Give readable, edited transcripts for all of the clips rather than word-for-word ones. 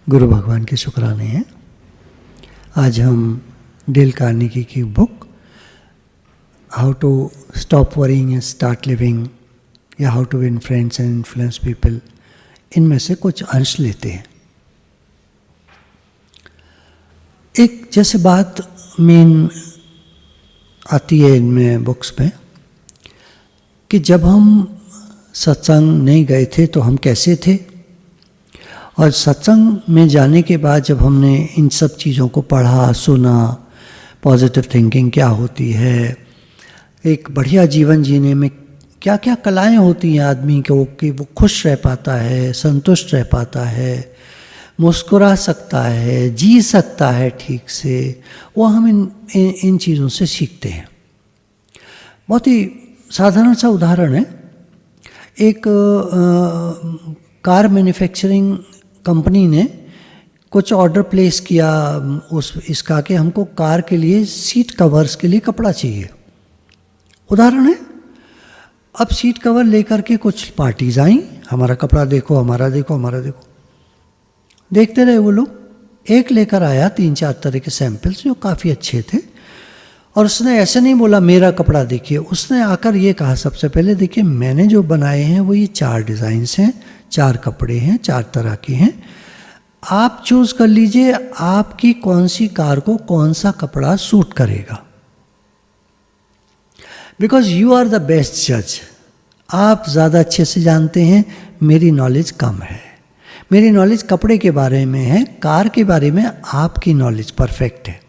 गुरु भगवान के शुक्राने हैं। आज हम डेल कार्नेगी की book how to stop worrying and start living या how to win friends and influence people, इनमें से कुछ अंश लेते हैं। एक जैसे बात मेन आती है इनमें बुक्स में कि जब हम सत्संग नहीं गए थे तो हम कैसे थे, और सत्संग में जाने के बाद जब हमने इन सब चीज़ों को पढ़ा सुना, पॉजिटिव थिंकिंग क्या होती है, एक बढ़िया जीवन जीने में क्या क्या कलाएं होती हैं आदमी को कि वो खुश रह पाता है, संतुष्ट रह पाता है, मुस्कुरा सकता है, जी सकता है ठीक से, वो हम इन चीज़ों से सीखते हैं। बहुत ही साधारण सा उदाहरण है, एक कार मैन्युफैक्चरिंग कंपनी ने कुछ ऑर्डर प्लेस किया इसका कि हमको कार के लिए सीट कवर्स के लिए कपड़ा चाहिए। उदाहरण है, अब सीट कवर लेकर के कुछ पार्टीज आई, हमारा कपड़ा देखो, हमारा देखो, हमारा देखो, देखते रहे वो लोग। एक लेकर आया 3-4 तरह के सैंपल्स जो काफ़ी अच्छे थे, और उसने ऐसे नहीं बोला मेरा कपड़ा देखिए, उसने आकर ये कहा सबसे पहले देखिए मैंने जो बनाए हैं वो ये 4 डिज़ाइंस हैं, 4 कपड़े हैं, 4 तरह के हैं, आप चूज़ कर लीजिए आपकी कौन सी कार को कौन सा कपड़ा सूट करेगा, because you are the best जज। आप ज़्यादा अच्छे से जानते हैं, मेरी नॉलेज कम है, मेरी नॉलेज कपड़े के बारे में है, कार के बारे में आपकी नॉलेज परफेक्ट है,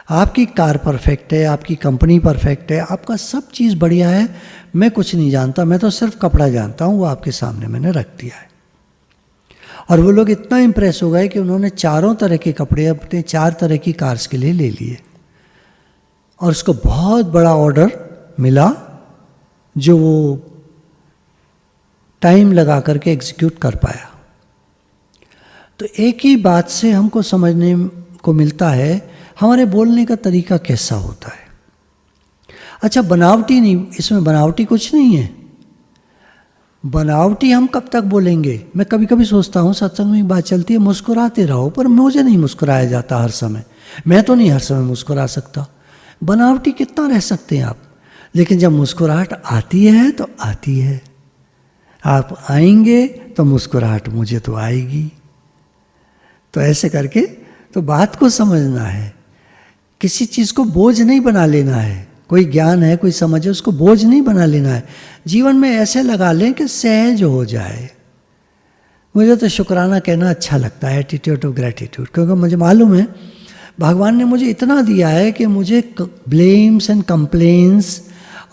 आपकी कार परफेक्ट है, आपकी कंपनी परफेक्ट है, आपका सब चीज़ बढ़िया है, मैं कुछ नहीं जानता, मैं तो सिर्फ कपड़ा जानता हूँ, वो आपके सामने मैंने रख दिया है। और वो लोग इतना इम्प्रेस हो गए कि उन्होंने 4 तरह के कपड़े अपने 4 तरह की कार्स के लिए ले लिए, और उसको बहुत बड़ा ऑर्डर मिला जो वो टाइम लगा करके एग्जीक्यूट कर पाया। तो एक ही बात से हमको समझने को मिलता है हमारे बोलने का तरीका कैसा होता है। अच्छा, बनावटी नहीं, इसमें बनावटी कुछ नहीं है। बनावटी हम कब तक बोलेंगे? मैं कभी कभी सोचता हूँ, सत्संग में बात चलती है मुस्कुराते रहो, पर मुझे नहीं मुस्कुराया जाता हर समय, मैं तो नहीं हर समय मुस्कुरा सकता। बनावटी कितना रह सकते हैं आप? लेकिन जब मुस्कुराहट आती है तो आती है, आप आएंगे तो मुस्कुराहट मुझे तो आएगी। तो ऐसे करके तो बात को समझना है, किसी चीज़ को बोझ नहीं बना लेना है। कोई ज्ञान है, कोई समझ है, उसको बोझ नहीं बना लेना है। जीवन में ऐसे लगा लें कि सहज हो जाए। मुझे तो शुक्राना कहना अच्छा लगता है, एटीट्यूड ऑफ ग्रेटिट्यूड, क्योंकि मुझे मालूम है भगवान ने मुझे इतना दिया है कि मुझे ब्लेम्स एंड कंप्लेन्स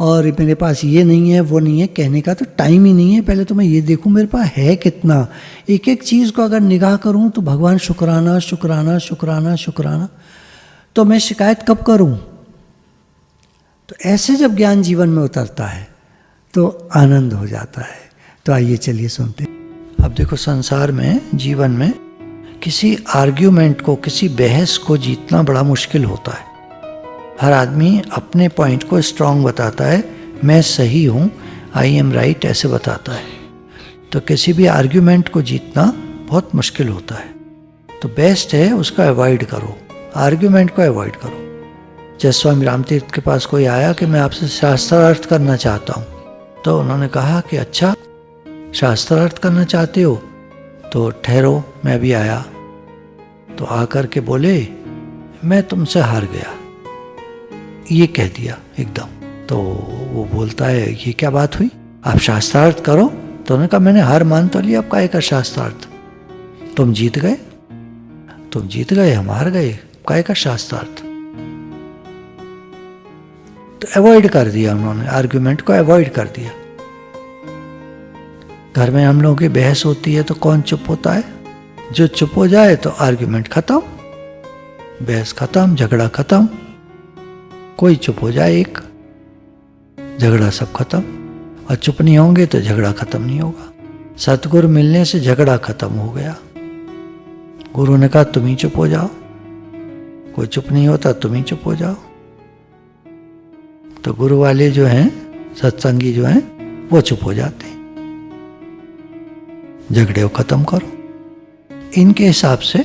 और मेरे पास ये नहीं है वो नहीं है कहने का तो टाइम ही नहीं है। पहले तो मैं ये देखूं मेरे पास है कितना, एक एक चीज़ को अगर निगाह करूं तो भगवान शुक्राना शुक्राना शुक्राना शुक्राना, तो मैं शिकायत कब करूं? तो ऐसे जब ज्ञान जीवन में उतरता है तो आनंद हो जाता है। तो आइए चलिए सुनते हैं। अब देखो, संसार में, जीवन में किसी आर्ग्यूमेंट को, किसी बहस को जीतना बड़ा मुश्किल होता है। हर आदमी अपने पॉइंट को स्ट्रांग बताता है, मैं सही हूँ, आई एम राइट, ऐसे बताता है। तो किसी भी आर्ग्यूमेंट को जीतना बहुत मुश्किल होता है। तो बेस्ट है उसका अवॉइड करो, आर्ग्यूमेंट को अवॉइड करो। जैसे स्वामी रामतीर्थ के पास कोई आया कि मैं आपसे शास्त्रार्थ करना चाहता हूँ, तो उन्होंने कहा कि अच्छा शास्त्रार्थ करना चाहते हो तो ठहरो, मैं भी आया। तो आकर के बोले मैं तुमसे हार गया, ये कह दिया एकदम। तो वो बोलता है ये क्या बात हुई, आप शास्त्रार्थ करो। तो उन्होंने कहा मैंने हार मान तो लिया, अब काहे का शास्त्रार्थ, तुम जीत गए, तुम जीत गए, हम हार गए, काहे का शास्त्रार्थ। तो अवॉइड कर दिया उन्होंने, आर्ग्यूमेंट को अवॉइड कर दिया। घर में हम लोगों की बहस होती है तो कौन चुप होता है? जो चुप हो जाए तो आर्ग्यूमेंट खत्म, बहस खत्म, झगड़ा खत्म। कोई चुप हो जाए एक, झगड़ा सब खत्म। और चुप नहीं होंगे तो झगड़ा खत्म नहीं होगा। सतगुरु मिलने से झगड़ा खत्म हो गया। गुरु ने कहा तुम ही चुप हो जाओ, कोई चुप नहीं होता, तुम ही चुप हो जाओ। तो गुरु वाले जो हैं, सत्संगी जो हैं, वो चुप हो जाते हैं। झगड़े को खत्म करो। इनके हिसाब से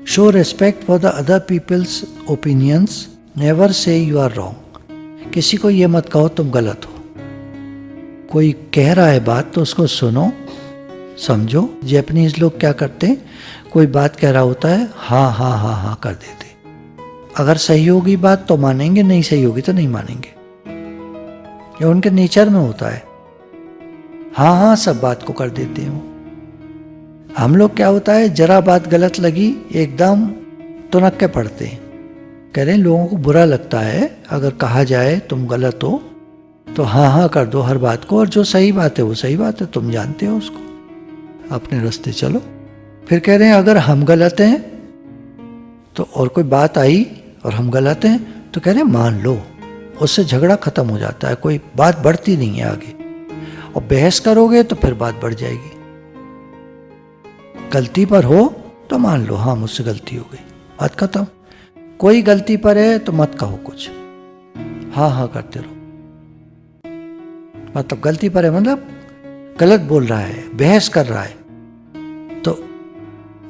show respect for the other people's opinions, never say you are wrong. किसी को ये मत कहो तुम गलत हो। कोई कह रहा है बात तो उसको सुनो, समझो। जैपनीज लोग क्या करते हैं, कोई बात कह रहा होता है हाँ हाँ हाँ हाँ कर देते। अगर सही होगी बात तो मानेंगे, नहीं सही होगी तो नहीं मानेंगे। ये उनके नेचर में होता है, हाँ हाँ सब बात को कर देते हैं वो। हम लोग क्या होता है, जरा बात गलत लगी एकदम तुनक के पड़ते हैं। कह रहे हैं लोगों को बुरा लगता है अगर कहा जाए तुम गलत हो तो हाँ हाँ कर दो हर बात को, और जो सही बात है वो सही बात है, तुम जानते हो उसको, अपने रास्ते चलो। फिर कह रहे हैं अगर हम गलत हैं तो, और कोई बात आई और हम गलत हैं तो कह रहे हैं मान लो, उससे झगड़ा खत्म हो जाता है, कोई बात बढ़ती नहीं है आगे। और बहस करोगे तो फिर बात बढ़ जाएगी। गलती पर हो तो मान लो हाँ मुझसे गलती हो गई, बात खत्म। कोई गलती पर है तो मत कहो कुछ, हाँ हाँ करते रहो। मतलब गलती पर है मतलब गलत बोल रहा है, बहस कर रहा है तो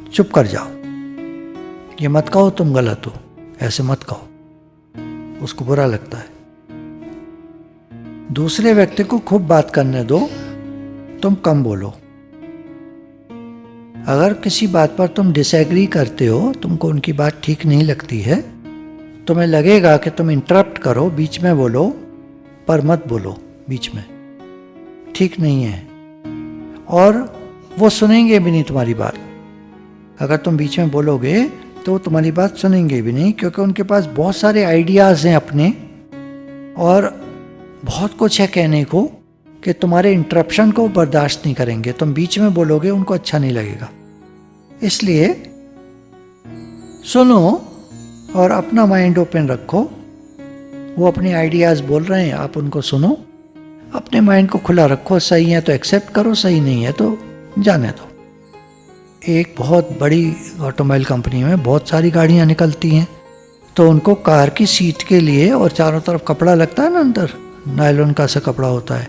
चुप कर जाओ। ये मत कहो तुम गलत हो, ऐसे मत कहो, उसको बुरा लगता है। दूसरे व्यक्ति को खूब बात करने दो, तुम कम बोलो। अगर किसी बात पर तुम डिसएग्री करते हो, तुमको उनकी बात ठीक नहीं लगती है, तुम्हें लगेगा कि तुम इंटरप्ट करो, बीच में बोलो, पर मत बोलो बीच में, ठीक नहीं है। और वो सुनेंगे भी नहीं तुम्हारी बात। अगर तुम बीच में बोलोगे तो वो तुम्हारी बात सुनेंगे भी नहीं, क्योंकि उनके पास बहुत सारे आइडियाज़ हैं अपने और बहुत कुछ है कहने को कि तुम्हारे इंटरप्शन को बर्दाश्त नहीं करेंगे। तुम बीच में बोलोगे उनको अच्छा नहीं लगेगा, इसलिए सुनो और अपना माइंड ओपन रखो। वो अपने आइडियाज़ बोल रहे हैं, आप उनको सुनो, अपने माइंड को खुला रखो। सही है तो एक्सेप्ट करो, सही नहीं है तो जाने दो। एक बहुत बड़ी ऑटोमोबाइल कंपनी में बहुत सारी गाड़ियाँ निकलती हैं, तो उनको कार की सीट के लिए, और चारों तरफ कपड़ा लगता है ना, अंदर नायलॉन का सा कपड़ा होता है,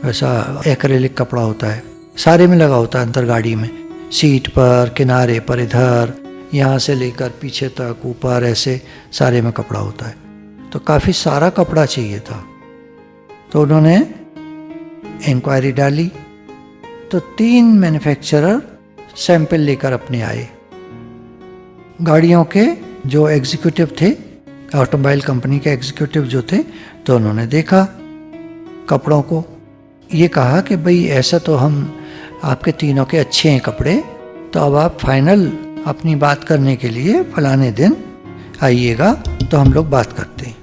वैसा एक्रेलिक कपड़ा होता है, सारे में लगा होता है अंदर गाड़ी में, सीट पर, किनारे पर, इधर, यहाँ से लेकर पीछे तक, ऊपर, ऐसे सारे में कपड़ा होता है। तो काफ़ी सारा कपड़ा चाहिए था, तो उन्होंने इंक्वायरी डाली, तो 3 मैन्युफैक्चरर सैंपल लेकर अपने आए। गाड़ियों के जो एग्जीक्यूटिव थे, ऑटोमोबाइल कंपनी के एग्जीक्यूटिव जो थे, तो उन्होंने देखा कपड़ों को, ये कहा कि भाई ऐसा तो हम आपके तीनों के अच्छे हैं कपड़े, तो अब आप फाइनल अपनी बात करने के लिए फलाने दिन आइएगा तो हम लोग बात करते हैं।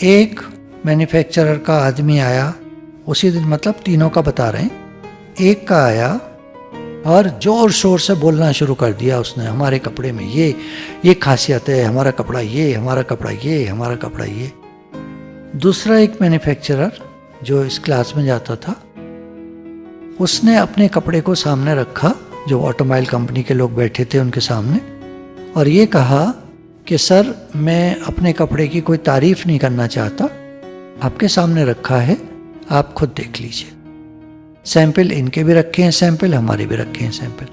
एक मैन्युफैक्चरर का आदमी आया उसी दिन, मतलब तीनों का बता रहे हैं, एक का आया और जोर शोर से बोलना शुरू कर दिया उसने, हमारे कपड़े में ये खासियत है, हमारा कपड़ा ये, हमारा कपड़ा ये, हमारा कपड़ा ये। दूसरा एक मैन्युफैक्चरर जो इस क्लास में जाता था, उसने अपने कपड़े को सामने रखा, जो ऑटोमोबाइल कंपनी के लोग बैठे थे उनके सामने, और ये कहा कि सर मैं अपने कपड़े की कोई तारीफ नहीं करना चाहता, आपके सामने रखा है, आप खुद देख लीजिए। सैंपल इनके भी रखे हैं, सैंपल हमारे भी रखे हैं सैंपल।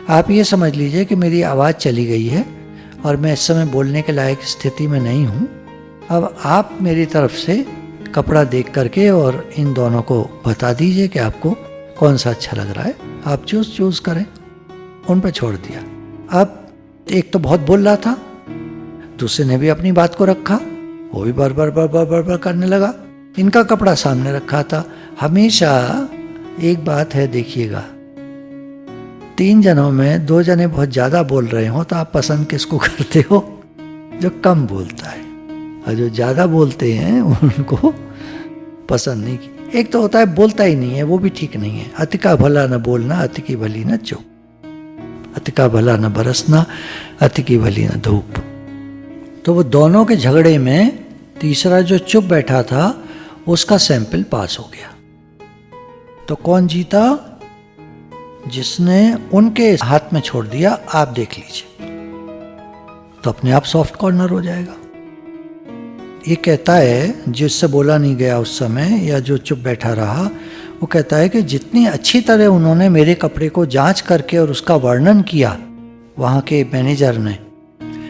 आप ये समझ लीजिए कि मेरी आवाज़ चली गई है और मैं इस समय बोलने के लायक स्थिति में नहीं हूँ। अब आप मेरी तरफ से कपड़ा देख करके और इन दोनों को बता दीजिए कि आपको कौन सा अच्छा लग रहा है, आप चूज़ करें। उन पर छोड़ दिया। अब एक तो बहुत बोल रहा था, दूसरे ने भी अपनी बात को रखा, वो भी बार बार करने लगा। इनका कपड़ा सामने रखा था। हमेशा एक बात है, देखिएगा, 3 जनों में 2 जने बहुत ज़्यादा बोल रहे हो तो आप पसंद किसको करते हो? जो कम बोलता है, और जो ज़्यादा बोलते हैं उनको पसंद नहीं की। एक तो होता है बोलता ही नहीं है, वो भी ठीक नहीं है। अति का भला न बोलना, अति की भली न चुप। अति का भला न बरसना, अति की भली न धूप। तो वो दोनों के झगड़े में तीसरा जो चुप बैठा था उसका सैंपल पास हो गया। तो कौन जीता? जिसने उनके हाथ में छोड़ दिया, आप देख लीजिए, तो अपने आप सॉफ्ट कॉर्नर हो जाएगा। ये कहता है, जिससे बोला नहीं गया उस समय या जो चुप बैठा रहा, वो कहता है कि जितनी अच्छी तरह उन्होंने मेरे कपड़े को जांच करके और उसका वर्णन किया वहाँ के मैनेजर ने।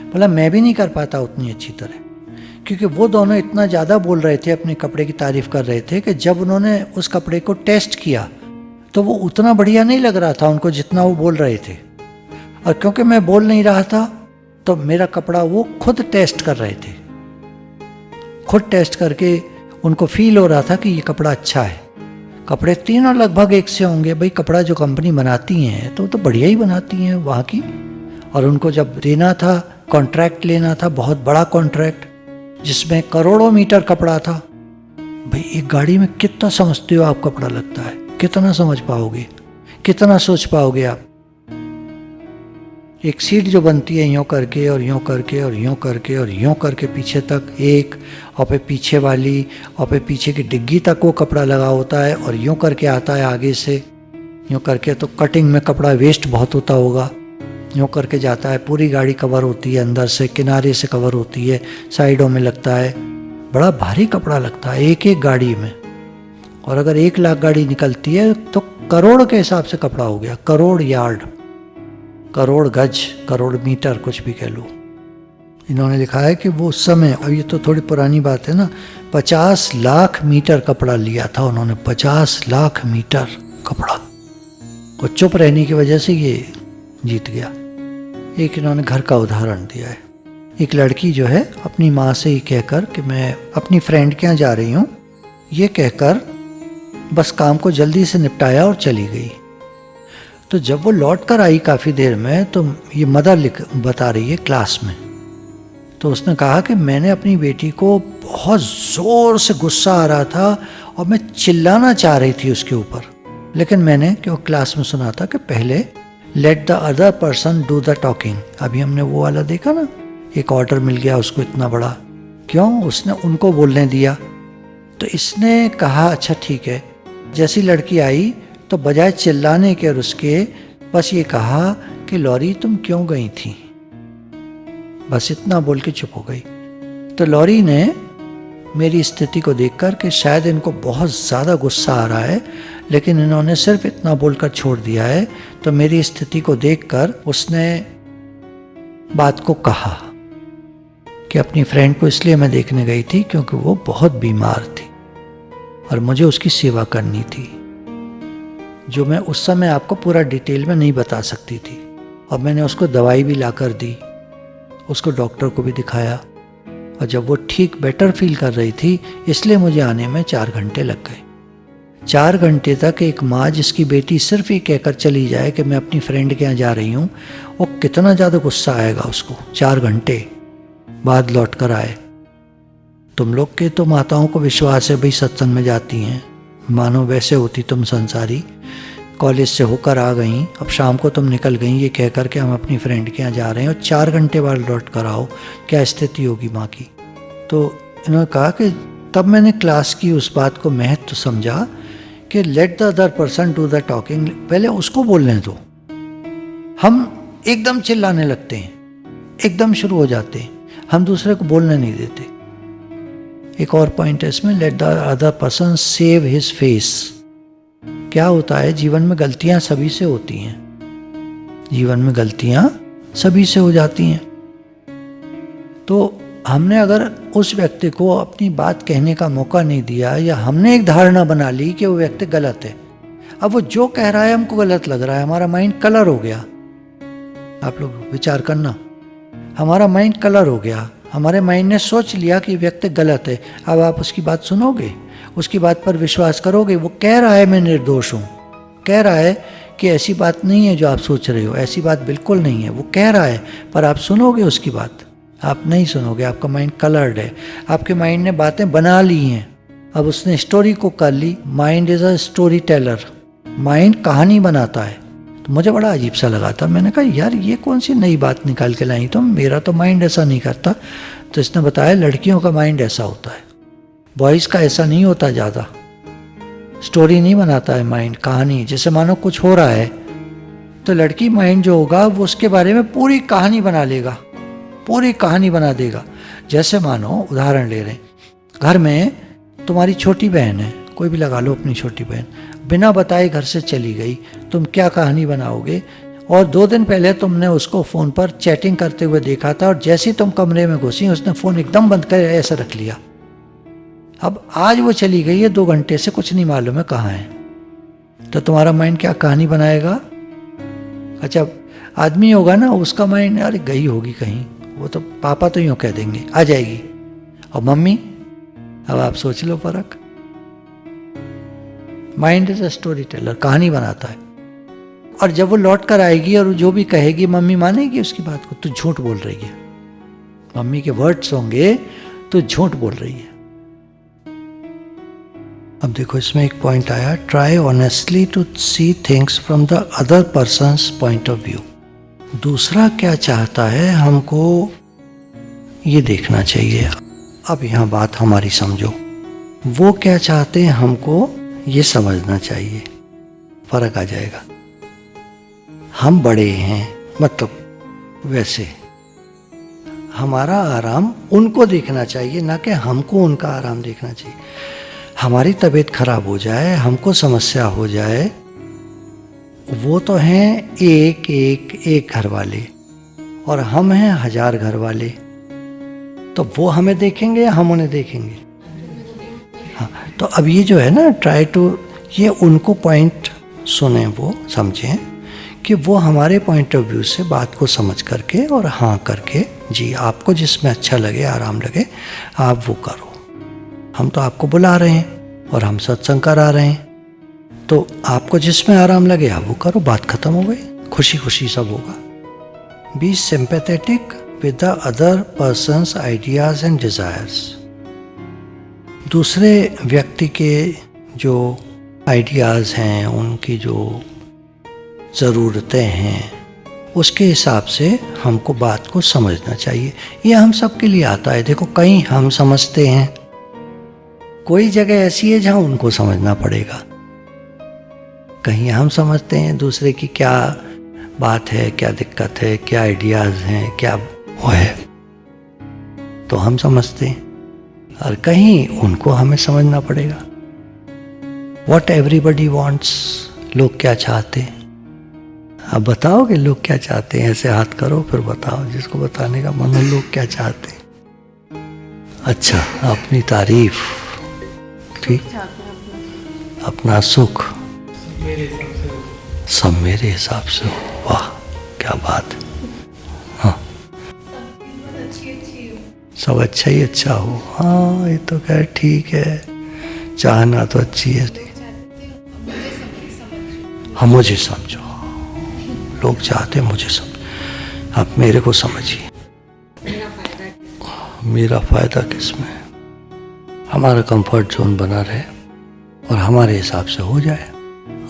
बोला मैं भी नहीं कर पाता उतनी अच्छी तरह, क्योंकि वो दोनों इतना ज़्यादा बोल रहे थे, अपने कपड़े की तारीफ़ कर रहे थे कि जब उन्होंने उस कपड़े को टेस्ट किया तो वो उतना बढ़िया नहीं लग रहा था उनको जितना वो बोल रहे थे। और क्योंकि मैं बोल नहीं रहा था तो मेरा कपड़ा वो खुद टेस्ट कर रहे थे, खुद टेस्ट करके उनको फील हो रहा था कि ये कपड़ा अच्छा है। कपड़े तीनों लगभग एक से होंगे, भाई कपड़ा जो कंपनी बनाती हैं तो बढ़िया ही बनाती हैं वहाँ की। और उनको जब देना था, कॉन्ट्रैक्ट लेना था, बहुत बड़ा कॉन्ट्रैक्ट जिसमें करोड़ों मीटर कपड़ा था। भाई एक गाड़ी में कितना समझते हो आप कपड़ा लगता है, कितना समझ पाओगे, कितना सोच पाओगे आप। एक सीट जो बनती है यूँ करके और यूँ करके और यूँ करके और यूँ करके पीछे तक एक, और फिर पीछे वाली, और फिर पीछे की डिग्गी तक वो कपड़ा लगा होता है, और यूँ करके आता है आगे से, यूँ करके तो कटिंग में कपड़ा वेस्ट बहुत होता होगा, यूँ करके जाता है, पूरी गाड़ी कवर होती है, अंदर से किनारे से कवर होती है, साइडों में लगता है, बड़ा भारी कपड़ा लगता है एक एक गाड़ी में। और अगर 1 लाख गाड़ी निकलती है तो करोड़ के हिसाब से कपड़ा हो गया, करोड़ यार्ड, करोड़ गज, करोड़ मीटर, कुछ भी कह लो। इन्होंने लिखा है कि वो उस समय, अब ये तो थोड़ी पुरानी बात है ना, 50 लाख मीटर कपड़ा लिया था उन्होंने, 50 लाख मीटर कपड़ा। और चुप रहने की वजह से ये जीत गया। एक इन्होंने घर का उदाहरण दिया है। एक लड़की जो है अपनी माँ से ही कहकर कि मैं अपनी फ्रेंड के यहाँ जा रही हूँ, ये कहकर बस काम को जल्दी से निपटाया और चली गई। तो जब वो लौट कर आई काफ़ी देर में, तो ये मदर बता रही है क्लास में, तो उसने कहा कि मैंने अपनी बेटी को बहुत ज़ोर से गुस्सा आ रहा था और मैं चिल्लाना चाह रही थी उसके ऊपर, लेकिन मैंने क्यों क्लास में सुना था कि पहले let the other person do the talking. अभी हमने वो वाला देखा ना, एक ऑर्डर मिल गया उसको इतना बड़ा, क्यों उसने उनको बोलने दिया। तो इसने कहा अच्छा ठीक है। जैसी लड़की आई तो बजाय चिल्लाने के और उसके, बस ये कहा कि लॉरी तुम क्यों गई थी, बस इतना बोल के चुप हो गई। तो लॉरी ने मेरी स्थिति को देखकर कि शायद इनको बहुत ज़्यादा गुस्सा आ रहा है, लेकिन इन्होंने सिर्फ इतना बोलकर छोड़ दिया है, तो मेरी स्थिति को देखकर उसने बात को कहा कि अपनी फ्रेंड को इसलिए मैं देखने गई थी क्योंकि वो बहुत बीमार थी और मुझे उसकी सेवा करनी थी, जो मैं उस समय आपको पूरा डिटेल में नहीं बता सकती थी। और मैंने उसको दवाई भी ला कर दी, उसको डॉक्टर को भी दिखाया, और जब वो ठीक बेटर फील कर रही थी, इसलिए मुझे आने में 4 घंटे लग गए। 4 घंटे तक एक माँ जिसकी बेटी सिर्फ ये कहकर चली जाए कि मैं अपनी फ्रेंड के यहाँ जा रही हूँ, वो कितना ज़्यादा गुस्सा आएगा उसको। 4 घंटे बाद लौट कर आए। तुम लोग के तो माताओं को विश्वास है भाई सत्संग में जाती हैं, मानो वैसे होती तुम संसारी, कॉलेज से होकर आ गई, अब शाम को तुम निकल गई ये कह कर के हम अपनी फ्रेंड के यहाँ जा रहे हैं और 4 घंटे बाद लौट कर आओ, क्या स्थिति होगी माँ की। तो इन्होंने कहा कि तब मैंने क्लास की उस बात को महत्व समझा कि let the other person do the talking, पहले उसको बोलने दो। हम एकदम चिल्लाने लगते हैं, एकदम शुरू हो जाते हैं, हम दूसरे को बोलने नहीं देते। एक और पॉइंट है इसमें, let the other person save his face. क्या होता है, जीवन में गलतियां सभी से होती हैं, जीवन में गलतियां सभी से हो जाती हैं। तो हमने अगर उस व्यक्ति को अपनी बात कहने का मौका नहीं दिया, या हमने एक धारणा बना ली कि वो व्यक्ति गलत है, अब वो जो कह रहा है हमको गलत लग रहा है, हमारा माइंड कलर हो गया। आप लोग विचार करना, हमारा माइंड कलर हो गया, हमारे माइंड ने सोच लिया कि व्यक्ति गलत है। अब आप उसकी बात सुनोगे, उसकी बात पर विश्वास करोगे। वो कह रहा है मैं निर्दोष हूँ, कह रहा है कि ऐसी बात नहीं है जो आप सोच रहे हो, ऐसी बात बिल्कुल नहीं है, वो कह रहा है, पर आप सुनोगे उसकी बात? आप नहीं सुनोगे, आपका माइंड कलर्ड है, आपके माइंड ने बातें बना ली हैं, अब उसने स्टोरी को कर ली। Mind is a story teller, mind कहानी बनाता है। तो मुझे बड़ा अजीब सा लगा था, मैंने कहा यार ये कौन सी नई बात निकाल के लाई तुम, मेरा तो माइंड ऐसा नहीं करता। तो इसने बताया लड़कियों का माइंड ऐसा होता है, बॉयज़ का ऐसा नहीं होता, ज़्यादा स्टोरी नहीं बनाता है माइंड, कहानी। जैसे मानो कुछ हो रहा है तो लड़की माइंड जो होगा वो उसके बारे में पूरी कहानी बना लेगा, पूरी कहानी बना देगा। जैसे मानो उदाहरण ले रहे हैं, घर में तुम्हारी छोटी बहन है, कोई भी लगा लो अपनी छोटी बहन, बिना बताए घर से चली गई, तुम क्या कहानी बनाओगे? और 2 दिन पहले तुमने उसको फ़ोन पर चैटिंग करते हुए देखा था, और जैसे ही तुम कमरे में घुसी उसने फ़ोन एकदम बंद कर ऐसे रख लिया। अब आज वो चली गई है 2 घंटे से, कुछ नहीं मालूम है कहाँ है। तो तुम्हारा माइंड क्या कहानी बनाएगा? अच्छा, आदमी होगा ना, उसका माइंड अरे गई होगी कहीं, वो तो पापा तो यूँ कह देंगे आ जाएगी। और मम्मी, अब आप सोच लो फर्क। Mind is a story Taylor, कहानी बनाता है। और जब वो लौट कर आएगी और जो भी कहेगी मम्मी मानेगी उसकी बात को? तू झूठ बोल रही है। मम्मी के वर्ड्स होंगे तो झूठ बोल रही है। अब देखो इसमें एक पॉइंट आया, try honestly to see things from the other person's point of view. दूसरा क्या चाहता है हमको ये देखना चाहिए। अब यहाँ बात हमारी समझो, वो क्या चाहते हैं हमको ये समझना चाहिए, फर्क आ जाएगा। हम बड़े हैं, मतलब वैसे हमारा आराम उनको देखना चाहिए, ना कि हमको उनका आराम देखना चाहिए। हमारी तबीयत खराब हो जाए, हमको समस्या हो जाए, वो तो हैं एक घर वाले और हम हैं 1000 घर वाले, तो वो हमें देखेंगे या हम उन्हें देखेंगे? हाँ, तो अब ये जो है ना, ट्राई टू, ये उनको पॉइंट सुने, वो समझें कि वो हमारे पॉइंट ऑफ व्यू से बात को समझ करके और हाँ करके, जी आपको जिसमें अच्छा लगे, आराम लगे, आप वो करो। हम तो आपको बुला रहे हैं और हम सत्संग करा रहे हैं, तो आपको जिसमें आराम लगे आप वो करो, बात खत्म हो गई, खुशी खुशी सब होगा। Be sympathetic with the other person's ideas and desires. दूसरे व्यक्ति के जो आइडियाज़ हैं, उनकी जो ज़रूरतें हैं, उसके हिसाब से हमको बात को समझना चाहिए। ये हम सब के लिए आता है। देखो, कहीं हम समझते हैं, कोई जगह ऐसी है जहाँ उनको समझना पड़ेगा। कहीं हम समझते हैं दूसरे की क्या बात है, क्या दिक्कत है, क्या आइडियाज़ हैं, क्या वो है, तो हम समझते हैं, और कहीं उनको हमें समझना पड़ेगा। What everybody wants, लोग क्या चाहते हैं। अब बताओगे लोग क्या चाहते हैं? ऐसे हाथ करो फिर बताओ, जिसको बताने का मन हो, लोग क्या चाहते हैं। अच्छा, अपनी तारीफ, ठीक, अपना सुख, सब मेरे हिसाब से हो। वाह क्या बात है। हाँ, सब अच्छा ही अच्छा हो। हाँ, ये तो क्या ठीक है, चाहना तो अच्छी है। हम मुझे समझो, लोग चाहते मुझे समझ, आप मेरे को समझिए। मेरा फायदा किसमें? हमारा कंफर्ट जोन बना रहे और हमारे हिसाब से हो जाए।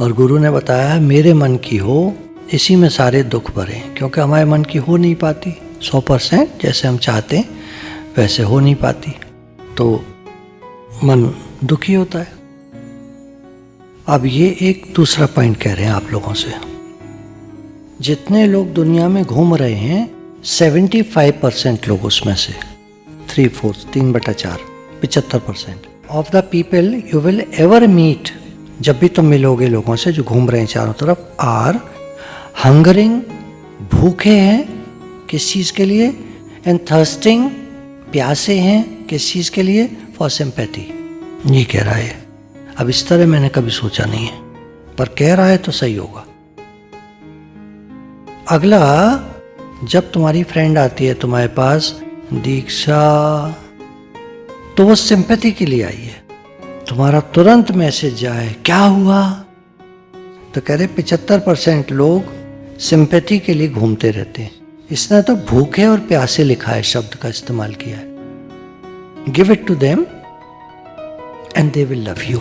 और गुरु ने बताया मेरे मन की हो, इसी में सारे दुख भरे, क्योंकि हमारे मन की हो नहीं पाती 100% जैसे हम चाहते हैं वैसे हो नहीं पाती, तो मन दुखी होता है। अब ये एक दूसरा पॉइंट कह रहे हैं आप लोगों से। जितने लोग दुनिया में घूम रहे हैं, 75% लोग उसमें से 3/4 3/4 75% of the people you will ever meet, जब भी तुम मिलोगे लोगों से जो घूम रहे हैं चारों तरफ, आर हंगरिंग, भूखे हैं किस चीज़ के लिए, एंड थर्स्टिंग, प्यासे हैं किस चीज़ के लिए, फॉर सिंपैथी। ये कह रहा है। अब इस तरह मैंने कभी सोचा नहीं है, पर कह रहा है तो सही होगा। अगला, जब तुम्हारी फ्रेंड आती है तुम्हारे पास, दीक्षा, तो वो सिंपैथी के लिए आई है। तुम्हारा तुरंत मैसेज जाए क्या हुआ, तो कह रहे 75% लोग सिंपैथी के लिए घूमते रहते हैं। इसने तो भूखे और प्यासे लिखा है, शब्द का इस्तेमाल किया है। Give it to them and they will love you.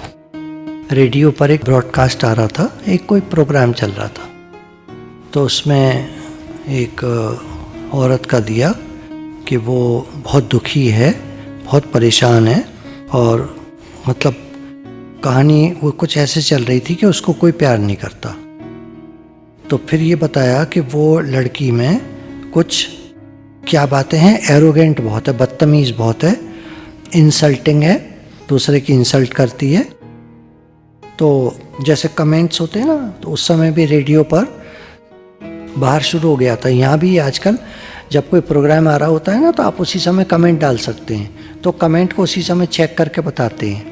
Radio पर एक ब्रॉडकास्ट आ रहा था, एक कोई प्रोग्राम चल रहा था, तो उसमें एक औरत का दिया कि वो बहुत दुखी है, बहुत परेशान है, और मतलब कहानी वो कुछ ऐसे चल रही थी कि उसको कोई प्यार नहीं करता। तो फिर ये बताया कि वो लड़की में कुछ क्या बातें हैं, एरोगेंट बहुत है, बदतमीज़ बहुत है, इंसल्टिंग है, दूसरे की इंसल्ट करती है। तो जैसे कमेंट्स होते हैं ना, तो उस समय भी रेडियो पर बाहर शुरू हो गया था, यहाँ भी आजकल जब कोई प्रोग्राम आ रहा होता है ना तो आप उसी समय कमेंट डाल सकते हैं, तो कमेंट को उसी समय चेक करके बताते हैं।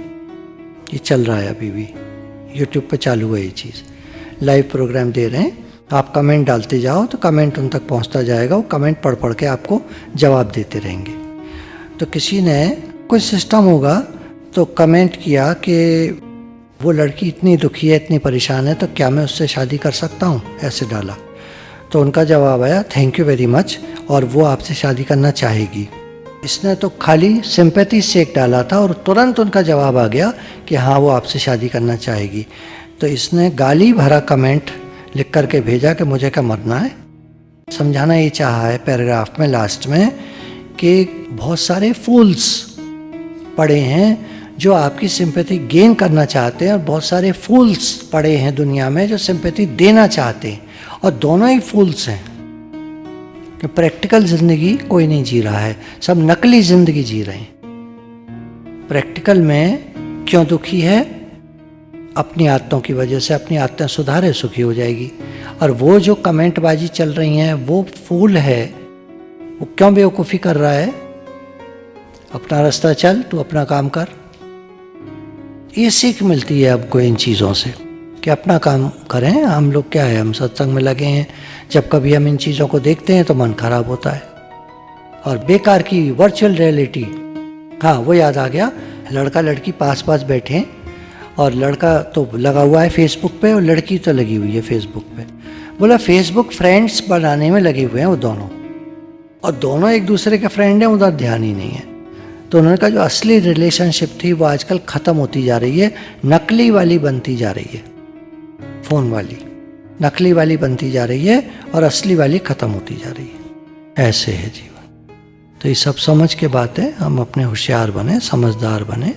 ये चल रहा है अभी भी, यूट्यूब पे चालू है ये चीज़, लाइव प्रोग्राम दे रहे हैं, तो आप कमेंट डालते जाओ तो कमेंट उन तक पहुंचता जाएगा, वो कमेंट पढ़ पढ़ के आपको जवाब देते रहेंगे। तो किसी ने कोई सिस्टम होगा तो कमेंट किया कि वो लड़की इतनी दुखी है, इतनी परेशान है, तो क्या मैं उससे शादी कर सकता हूँ, ऐसे डाला। तो उनका जवाब आया थैंक यू वेरी मच, और वो आपसे शादी करना चाहेगी। इसने तो खाली सिंपैथी सेक डाला था और तुरंत उनका जवाब आ गया कि हाँ वो आपसे शादी करना चाहेगी। तो इसने गाली भरा कमेंट लिख करके भेजा कि मुझे क्या मरना है। समझाना ये चाहा है पैराग्राफ में लास्ट में कि बहुत सारे फूल्स पड़े हैं जो आपकी सिंपैथी गेन करना चाहते हैं, और बहुत सारे फूल्स पड़े हैं दुनिया में जो सिंपैथी देना चाहते हैं, और दोनों ही फूल्स हैं। कि प्रैक्टिकल जिंदगी कोई नहीं जी रहा है, सब नकली जिंदगी जी रहे हैं। प्रैक्टिकल में क्यों दुखी है? अपनी आदतों की वजह से। अपनी आदतें सुधारे सुखी हो जाएगी। और वो जो कमेंटबाजी चल रही हैं वो फूल है, वो क्यों बेवकूफ़ी कर रहा है? अपना रास्ता चल, तू अपना काम कर। ये सीख मिलती है आपको इन चीज़ों से कि अपना काम करें। हम लोग क्या है, हम सत्संग में लगे हैं, जब कभी हम इन चीज़ों को देखते हैं तो मन खराब होता है। और बेकार की वर्चुअल रियलिटी, हाँ वो याद आ गया, लड़का लड़की पास पास बैठे हैं और लड़का तो लगा हुआ है फेसबुक पे और लड़की तो लगी हुई है फेसबुक पे। बोला फेसबुक फ्रेंड्स बनाने में लगे हुए हैं वो दोनों, और दोनों एक दूसरे के फ्रेंड हैं, उधर ध्यान ही नहीं है। तो उन्होंने कहा जो असली रिलेशनशिप थी वो आजकल ख़त्म होती जा रही है, नकली वाली बनती जा रही है। फ़ोन वाली नकली वाली बनती जा रही है और असली वाली ख़त्म होती जा रही है। ऐसे है जीवन। तो ये सब समझ के बात है, हम अपने होशियार बने, समझदार बने,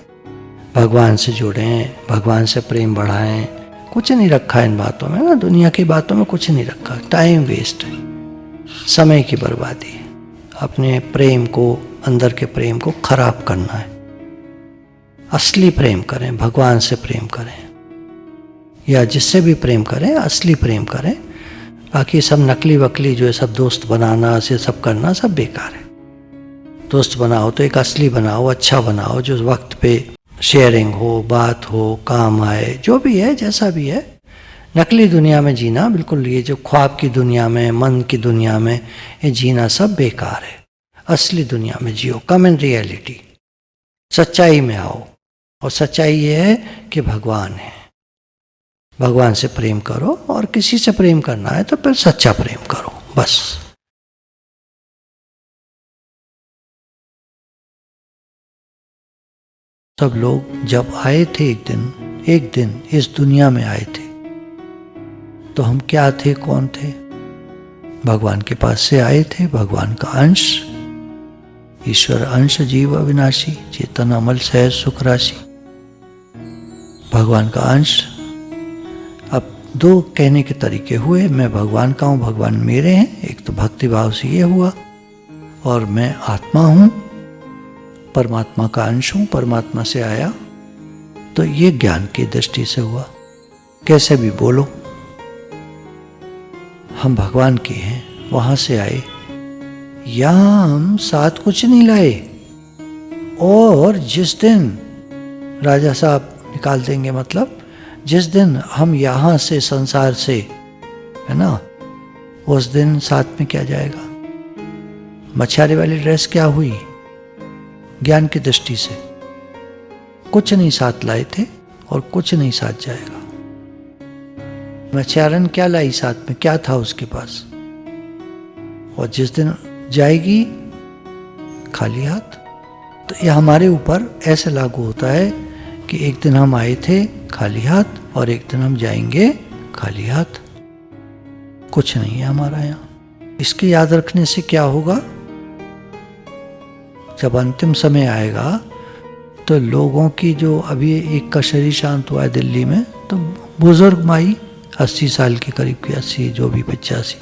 भगवान से जुड़ें, भगवान से प्रेम बढ़ाएं। कुछ नहीं रखा इन बातों में ना, दुनिया की बातों में कुछ नहीं रखा। टाइम वेस्ट है, समय की बर्बादी है। अपने प्रेम को, अंदर के प्रेम को खराब करना है। असली प्रेम करें, भगवान से प्रेम करें, या जिससे भी प्रेम करें असली प्रेम करें। बाकी सब नकली वकली जो है, सब दोस्त बनाना से सब करना सब बेकार है। दोस्त बनाओ तो एक असली बनाओ, अच्छा बनाओ, जो वक्त पे शेयरिंग हो, बात हो, काम आए, जो भी है जैसा भी है। नकली दुनिया में जीना बिल्कुल, ये जो ख्वाब की दुनिया में, मन की दुनिया में ये जीना सब बेकार है। असली दुनिया में जियो, कम इन रियलिटी, सच्चाई में आओ। और सच्चाई ये है कि भगवान है। भगवान से प्रेम करो, और किसी से प्रेम करना है तो फिर सच्चा प्रेम करो, बस। सब लोग जब आए थे एक दिन इस दुनिया में आए थे, तो हम क्या थे, कौन थे? भगवान के पास से आए थे, भगवान का अंश, ईश्वर अंश, जीव अविनाशी, चेतन अमल सहज सुख राशि, भगवान का अंश। अब दो कहने के तरीके हुए, मैं भगवान का हूँ, भगवान मेरे हैं। एक तो भक्ति भाव से ये हुआ, और मैं आत्मा हूँ, परमात्मा का अंश हूँ, परमात्मा से आया। तो ये ज्ञान की दृष्टि से हुआ। कैसे भी बोलो, हम भगवान के हैं, वहां से आए। यहां हम साथ कुछ नहीं लाए, और जिस दिन राजा साहब निकाल देंगे, मतलब जिस दिन हम यहां से, संसार से, है ना, उस दिन साथ में क्या जाएगा? मछुआरे वाली ड्रेस क्या हुई? ज्ञान की दृष्टि से कुछ नहीं साथ लाए थे और कुछ नहीं साथ जाएगा। मछुआरन क्या लाई साथ में, क्या था उसके पास? और जिस दिन जाएगी खाली हाथ। तो ये हमारे ऊपर ऐसे लागू होता है कि एक दिन हम आए थे खाली हाथ और एक दिन हम जाएंगे खाली हाथ। कुछ नहीं है हमारा यहाँ। इसके याद रखने से क्या होगा? जब अंतिम समय आएगा तो लोगों की, जो अभी एक का शरीर शांत हुआ है दिल्ली में, तो बुजुर्ग माई 80 साल के करीब की, 80 जो भी 85,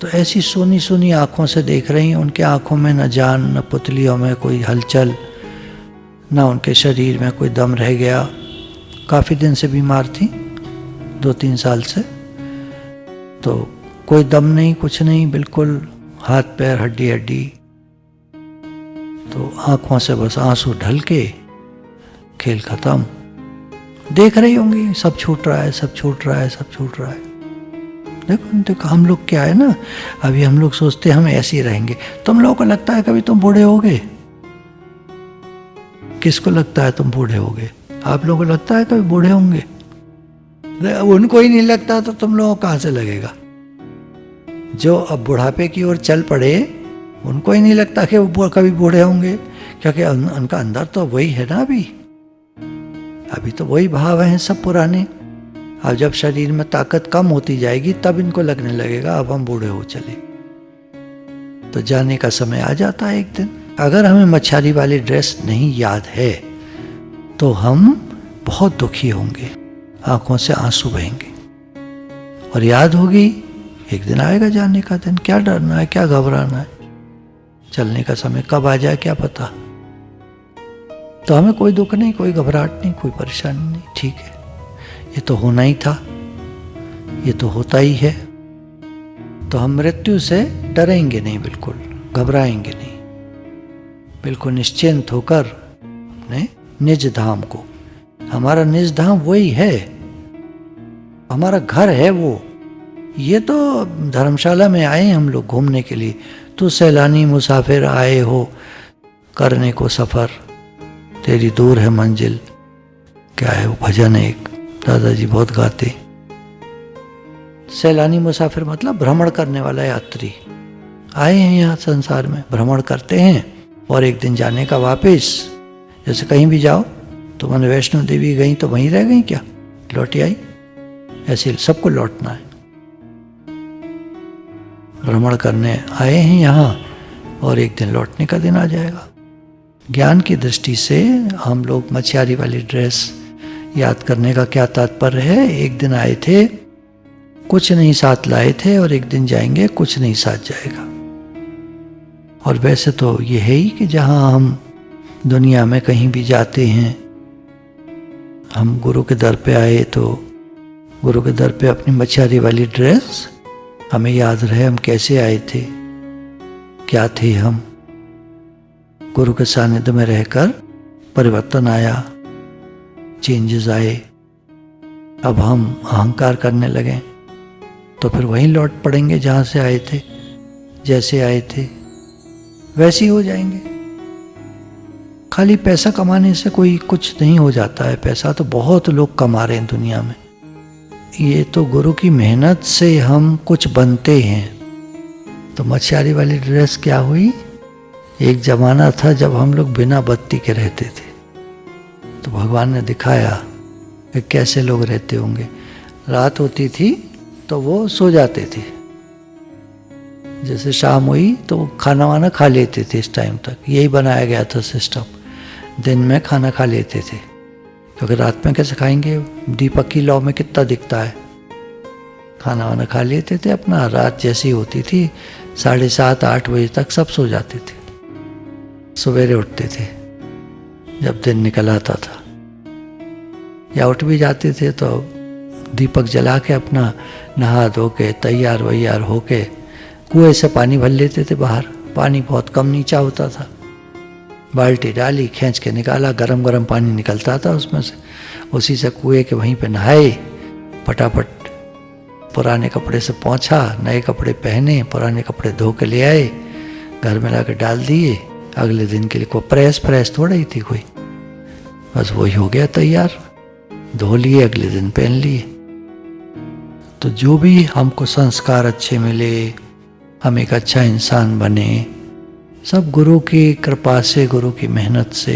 तो ऐसी सोनी सोनी आँखों से देख रही हैं। उनके आँखों में न जान, न पुतलियों में कोई हलचल, न उनके शरीर में कोई दम रह गया। काफ़ी दिन से बीमार थी, 2-3 साल से। तो कोई दम नहीं, कुछ नहीं, बिल्कुल हाथ पैर हड्डी हड्डी। तो आंखों से बस आंसू ढल के खेल खत्म। देख रही होंगी सब छूट रहा है, सब छूट रहा है, सब छूट रहा है। देखो हम लोग क्या है ना, अभी हम लोग सोचते हैं हम ऐसे ही रहेंगे। तुम लोगों को लगता है कभी तुम बूढ़े होगे? किसको लगता है तुम बूढ़े होगे? आप लोगों को लगता है कभी बूढ़े होंगे? उनको ही नहीं लगता तो तुम लोगों को कहां से लगेगा? जो अब बुढ़ापे की ओर चल पड़े उनको ही नहीं लगता कि वो कभी बूढ़े होंगे, क्योंकि उनका अंदर तो वही है ना। अभी तो वही भाव हैं सब पुराने। अब जब शरीर में ताकत कम होती जाएगी तब इनको लगने लगेगा अब हम बूढ़े हो चले। तो जाने का समय आ जाता है एक दिन। अगर हमें मच्छारी वाली ड्रेस नहीं याद है तो हम बहुत दुखी होंगे, आंखों से आंसू बहेंगे। और याद होगी एक दिन आएगा जाने का दिन, क्या डरना है, क्या घबराना है। चलने का समय कब आ जाए क्या पता। तो हमें कोई दुख नहीं, कोई घबराहट नहीं, कोई परेशानी नहीं। ठीक है, ये तो होना ही था, ये तो होता ही है। तो हम मृत्यु से डरेंगे नहीं, बिल्कुल घबराएंगे नहीं, बिल्कुल निश्चिंत होकर अपने निज धाम को, हमारा निज धाम वही है, हमारा घर है वो। ये तो धर्मशाला में आए हम लोग घूमने के लिए, तो सैलानी मुसाफिर आए हो करने को सफर, तेरी दूर है मंजिल। क्या है वो भजन है एक, दादाजी बहुत गाते। सैलानी मुसाफिर मतलब भ्रमण करने वाला यात्री। आए हैं यहाँ संसार में, भ्रमण करते हैं और एक दिन जाने का वापस। जैसे कहीं भी जाओ तो मैंने वैष्णो देवी गई तो वहीं रह गई क्या, लौटी आई? ऐसे सबको लौटना है, भ्रमण करने आए हैं यहाँ और एक दिन लौटने का दिन आ जाएगा। ज्ञान की दृष्टि से हम लोग मछियारी वाली ड्रेस याद करने का क्या तात्पर्य है? एक दिन आए थे, कुछ नहीं साथ लाए थे, और एक दिन जाएंगे, कुछ नहीं साथ जाएगा। और वैसे तो ये है ही कि जहाँ हम दुनिया में कहीं भी जाते हैं, हम गुरु के दर पे आए तो गुरु के दर पे अपनी मछियारी वाली ड्रेस हमें याद रहे, हम कैसे आए थे, क्या थे हम। गुरु के सानिध्य में रहकर परिवर्तन आया, चेंजेस आए। अब हम अहंकार करने लगे तो फिर वहीं लौट पड़ेंगे जहाँ से आए थे, जैसे आए थे वैसे ही हो जाएंगे। खाली पैसा कमाने से कोई कुछ नहीं हो जाता है। पैसा तो बहुत लोग कमा रहे हैं दुनिया में, ये तो गुरु की मेहनत से हम कुछ बनते हैं। तो मछियारी वाली ड्रेस क्या हुई? एक जमाना था जब हम लोग बिना बत्ती के रहते थे, तो भगवान ने दिखाया कि कैसे लोग रहते होंगे। रात होती थी तो वो सो जाते थे, जैसे शाम हुई तो वो खाना वाना खा लेते थे। इस टाइम तक यही बनाया गया था सिस्टम, दिन में खाना खा लेते थे, क्योंकि रात में कैसे खाएंगे, दीपक की लौ में कितना दिखता है। खाना वाना खा लेते थे अपना, रात जैसी होती थी 7:30-8 बजे तक सब सो जाते थे। सवेरे उठते थे जब दिन निकल आता था, या उठ भी जाते थे तो दीपक जला के अपना नहा धो के तैयार वैयार होके कुएं से पानी भर लेते थे बाहर। पानी बहुत कम नीचा होता था, बाल्टी डाली, खींच के निकाला, गरम गरम पानी निकलता था उसमें से, उसी से कुएं के वहीं पे नहाए, फटाफट पुराने कपड़े से पोंछा, नए कपड़े पहने, पुराने कपड़े धो के ले आए, घर में लाकर डाल दिए। अगले दिन के लिए कोई प्रेस थोड़ा ही थी कोई, बस वही हो गया तैयार, धो लिए, अगले दिन पहन लिए। तो जो भी हमको संस्कार अच्छे मिले, हम एक अच्छा इंसान बने, सब गुरु की कृपा से, गुरु की मेहनत से।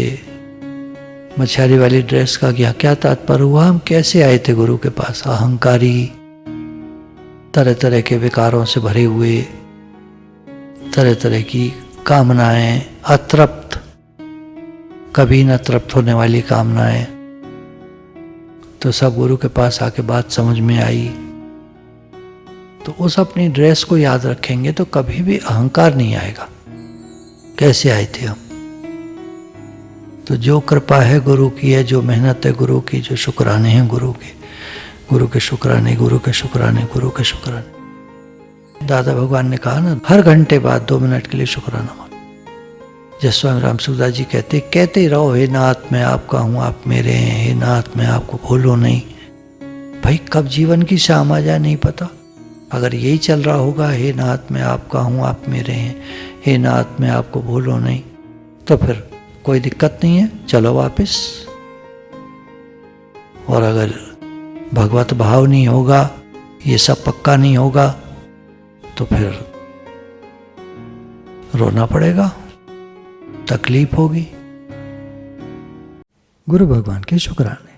मछियारी वाली ड्रेस का क्या तात्पर्य हुआ? हम कैसे आए थे गुरु के पास? अहंकारी, तरह तरह के विकारों से भरे हुए, तरह तरह की कामनाएं, अतृप्त, कभी न तृप्त होने वाली कामनाएं। तो सब गुरु के पास आके बात समझ में आई। तो उस अपनी ड्रेस को याद रखेंगे तो कभी भी अहंकार नहीं आएगा, कैसे आए थे हम। तो जो कृपा है गुरु की है, जो मेहनत है गुरु की, जो शुक्राने हैं गुरु के, गुरु के शुक्राने, गुरु के शुक्राने, गुरु के शुक्राने। दादा भगवान ने कहा ना, हर घंटे बाद 2 मिनट के लिए शुक्राना मानो। जय स्वामी राम सुखदास जी कहते ही रहो, हे नाथ मैं आपका हूँ आप मेरे हैं, हे नाथ मैं आपको भूलो नहीं। भाई कब जीवन की शाम आ जाए नहीं पता। अगर यही चल रहा होगा, हे नाथ मैं आपका हूँ आप मेरे हैं, हे नाथ मैं आपको भूलो नहीं, तो फिर कोई दिक्कत नहीं है, चलो वापस। और अगर भगवत भाव नहीं होगा, ये सब पक्का नहीं होगा, तो फिर रोना पड़ेगा, तकलीफ होगी। गुरु भगवान के शुक्राने।